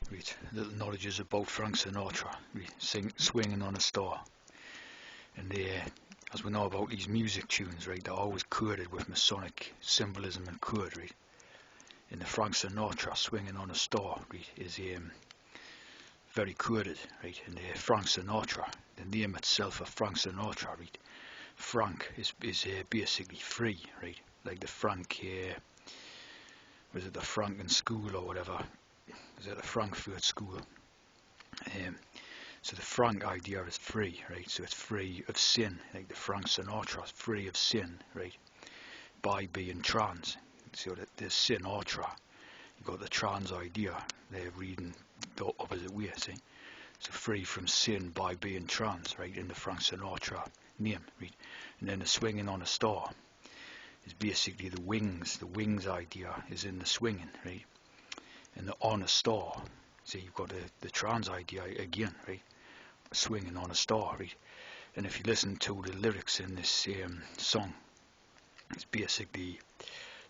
Right, little knowledges about Frank Sinatra, swinging on a star. And as we know about these music tunes, right, they're always coded with Masonic symbolism and code, right. And the Frank Sinatra swinging on a star, right, is very coded, right. And Frank Sinatra, the name itself of Frank Sinatra, right. Frank is basically free, right. Like the Frank, was it the Franken school or whatever? Is it the Frankfurt school? So the Frank idea is free, right? So it's free of sin, like the Frank Sinatra is free of sin, right? By being trans. So that there's Sinatra, you've got the trans idea, they're reading the opposite way, see? So free from sin by being trans, right? In the Frank Sinatra name, right? And then the swinging on a star is basically the wings idea is in the swinging, right? And the on a star, so you've got the trans idea again, right? Swinging on a star, right? And if you listen to the lyrics in this song, it's basically,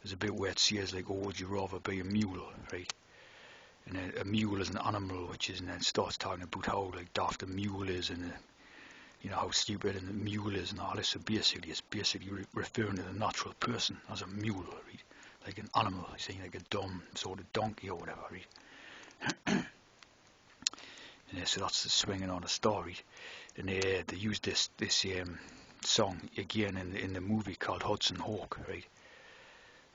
there's a bit where it says like, oh, would you rather be a mule, right? And then a mule is an animal, and then it starts talking about how like daft a mule is, and you know how stupid and the mule is and all this. So basically, it's referring to the natural person as a mule, right? Like an animal, saying like a dumb sort of donkey or whatever, right? And so that's the swinging on a star, right? And they used this song again in the movie called Hudson Hawk, right?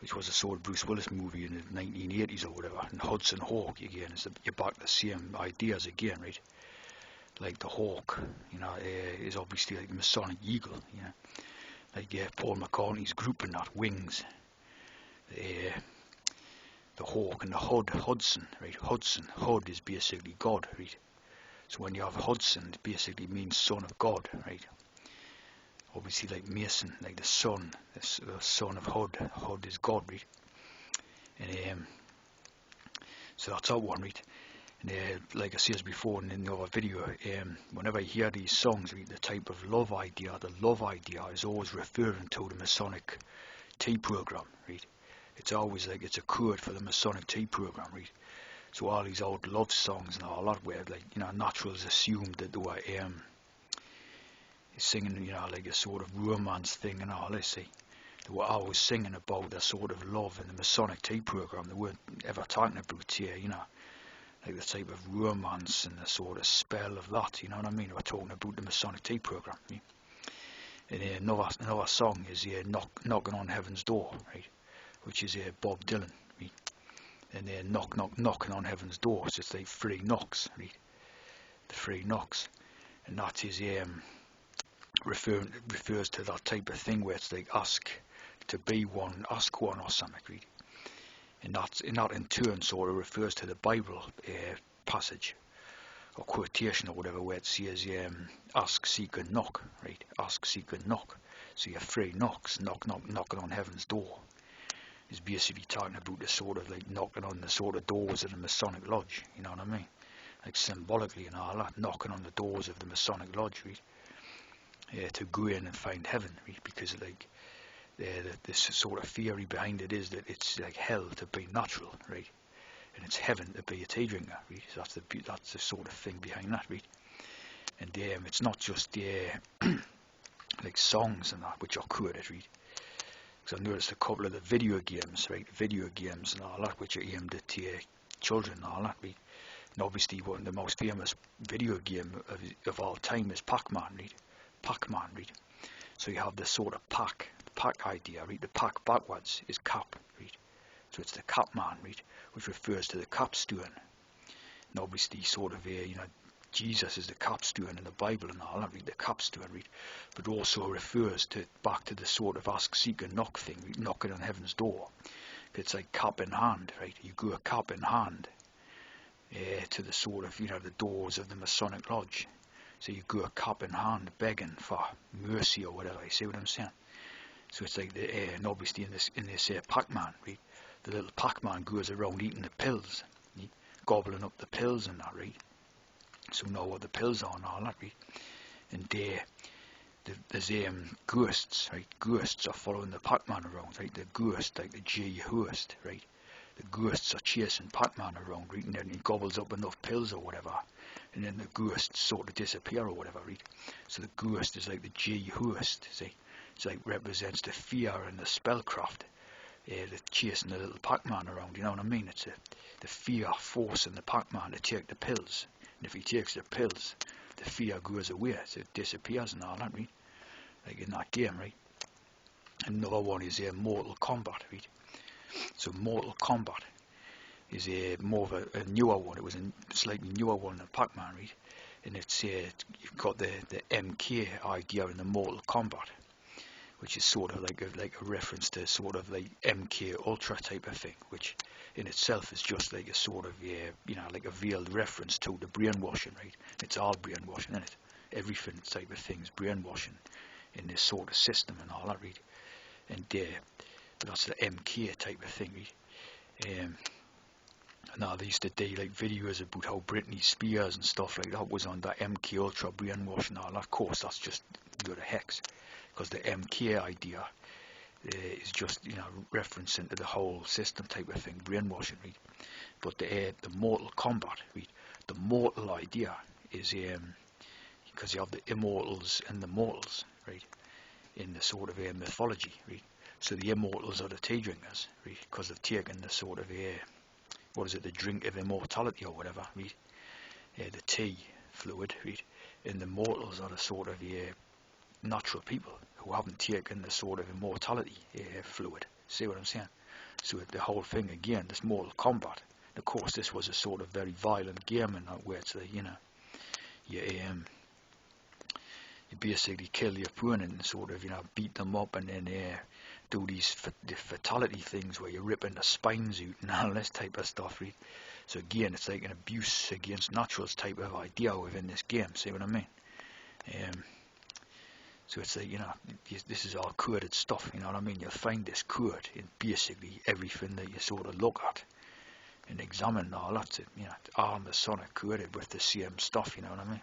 Which was a sort of Bruce Willis movie in the 1980s or whatever. And Hudson Hawk again is you're back to the same ideas again, right? Like the hawk, you know, is obviously like the Masonic eagle, you know, like Paul McCartney's group in that Wings. The hawk and the Hudson, right? Hud is basically God, right? So when you have Hudson, it basically means son of God, right? Obviously like Mason, like the son of Hud. Hud is God, right? And so that's that one, right? And like I said before in the other video, whenever I hear these songs, right, the type of the love idea is always referring to the Masonic T program, right? It's always like it's a code for the Masonic T program, right? So all these old love songs and all that, where like, you know, naturals assumed that they were singing, you know, like a sort of romance thing and all this, see. They were always singing about their sort of love in the Masonic T program. They weren't ever talking about here, you know, like the type of romance and the sort of spell of that, you know what I mean? They were talking about the Masonic T program, right? And another song is Knocking on Heaven's Door, right? Which is Bob Dylan, right? And knocking on heaven's door, so it's like three knocks, right? The three knocks, and that is refers to that type of thing where it's like ask to be one, ask one or something, right? And that in turn sort of refers to the Bible passage or quotation or whatever, where it says ask, seek and knock, right? Ask, seek and knock. So you have three knocks, knocking on heaven's door. Is basically talking about the sort of like knocking on the sort of doors of the Masonic Lodge, you know what I mean? Like symbolically and all that, knocking on the doors of the Masonic Lodge, right? To go in and find heaven, right? Because like this sort of theory behind it is that it's like hell to be natural, right? And it's heaven to be a tea drinker, right? So that's the sort of thing behind that, right? And it's not just like songs and that which are quoted, right? Because I've noticed a couple of the video games, right? Video games and all that, which are aimed at children and all that, right? And obviously one of the most famous video game of all time is Pac-Man, right? Pac-Man, right? So you have this sort of pack idea, right? The pack backwards is cap, right? So it's the Cap-Man, right? Which refers to the capstone. And obviously sort of, you know, Jesus is the capstone in the Bible and all that, right? The capstone, right? But also refers back to the sort of ask, seek and knock thing, right? Knocking on heaven's door. It's like cap in hand, right? You go a cap in hand to the sort of, you know, the doors of the Masonic Lodge. So you go a cap in hand begging for mercy or whatever. You see what I'm saying? So it's like and obviously in this Pac-Man, right? The little Pac-Man goes around eating the pills, right? Gobbling up the pills and that, right? So know what the pills are and all that, right? And there's ghosts, right? Ghosts are following the Pac-Man around, right? The ghost, like the G host, right? the ghosts are chasing Pac-Man around, right? And then he gobbles up enough pills or whatever, and then the ghosts sort of disappear or whatever, right? So the ghost is like the G-host, see? It's like represents the fear and the spellcraft, the chasing the little Pac-Man around, you know what I mean? It's the fear forcing the Pac-Man to take the pills, and if he takes the pills, the fear goes away, so it disappears and all that, right? Like in that game, right? Another one is Mortal Kombat, right? So Mortal Kombat is more of a newer one. It was a slightly newer one than Pac-Man, right? And it's you've got the MK idea in the Mortal Kombat, which is sort of like a reference to sort of like MK Ultra type of thing, which in itself is just like a sort of like a veiled reference to the brainwashing, right? It's all brainwashing, isn't it? Everything type of thing is brainwashing in this sort of system and all that, right? And that's the MK type of thing, right? Now they used to do like videos about how Britney Spears and stuff like that was on that MK Ultra brainwashing and all that. Of course, that's just a load of hex, because the MK idea is just referencing to the whole system type of thing, brainwashing, right? But the Mortal Kombat, right? The mortal idea is because you have the immortals and the mortals, right? In the sort of mythology, right? So the immortals are the tea drinkers, right? Because they've taken the sort of what is it, the drink of immortality or whatever, right? The tea fluid, right? And the mortals are the sort of natural people who haven't taken the sort of immortality fluid. See what I'm saying? So the whole thing again, this Mortal Kombat. Of course, this was a sort of very violent game in that way. It's you basically kill your opponent and sort of beat them up, and then do these the fatality things where you're ripping the spines out and all this type of stuff, right? So again, it's like an abuse against naturals type of idea within this game. See what I mean? So it's like this is all coded stuff. You know what I mean? You'll find this code in basically everything that you sort of look at and examine. All that's it. All Masonic coded with the same stuff. You know what I mean?